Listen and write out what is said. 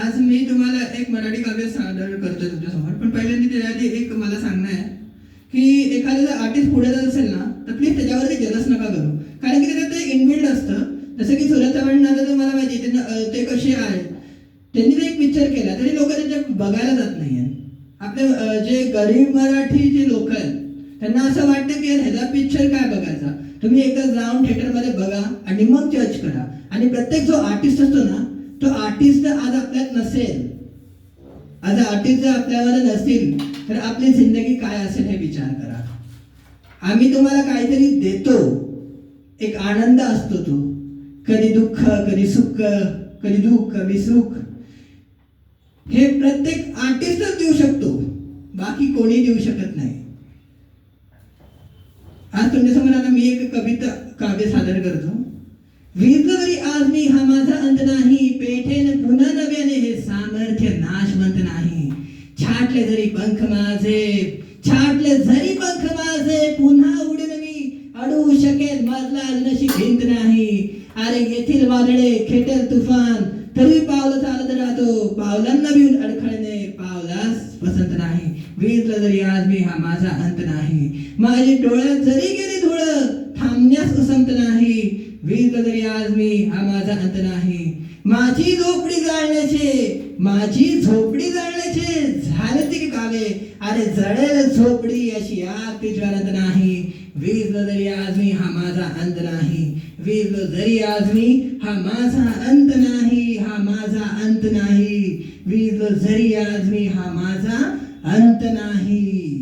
आज मी तुम्हाला एक मराठी काव्य सादर करतोय तुमच्यासमोर, पण पहिल्यांदा त्याआधी एक मला सांगणं आहे की एखादा जर आर्टिस्ट पुढे जात असेल ना तर प्लीज त्याच्यावरती जलस नका करू, कारण की त्याच्यात ते इनबिल्ड असतं. जसं की सुरज चव्हाण तर मला माहिती ते कसे आहेत, त्यांनी जर एक पिक्चर केला तरी लोक त्याच्या बघायला जात नाही आहेत. आपले जे गरीब मराठी जे लोक आहेत त्यांना असं वाटतं की ह्याचा पिक्चर काय बघायचा. तुम्ही एकदा जाऊन थिएटरमध्ये बघा आणि मग जज करा. आणि प्रत्येक जो आर्टिस्ट असतो ना तो आर्टिस्ट आज आपल्यात नसेल, आज आर्टिस्ट जर आपल्यावर नसतील तर आपली जिंदगी काय असेल हे विचार करा. आम्ही तुम्हाला काहीतरी देतो, एक आनंद असतो तो, कधी दुःख कधी सुख, कधी दुःख कधी सुख, हे प्रत्येक आर्टिस्टच देऊ शकतो, बाकी कोणी देऊ शकत नाही. आज तुमच्यासमोर आता मी एक कविता काव्य सादर करतो. विजलं जरी आज मी हा माझा अंत नाही, पेठेन पुन्हा नव्याने हे सामर्थ्य नाशवंत नाही. छाटले जरी पंख माझे, छाटले जरी पंख माझे, पुन्हा उडेन मी, अडवू शकेल मधला नशी भिंत नाही. अरे येथील वादळे खेटेल तुफान, तरी पावलं चालत राहतो, पावलांना भिऊन अडखळणे पावलास पसंत नाही. विजलं जरी आज मी हा माझा अंत नाही, माझी डोळ्यात जरी गेली धुळ, थांबण्यास उसंत नाही. विजलं जरी आज मी हा माझा अंत नाही, माझी झोपडी जाळण्याचे, माझी झोपडी जाळण्याचे झाले ती कावे. अरे जळेल झोपडी अशी आग ती ज्वलंत नाही. विजलं जरी आज मी हा माझा अंत नाही, विजलं जरी आज मी हा माझा अंत नाही, हा माझा अंत नाही. विजलं जरी आज मी हा माझा अंत नाही.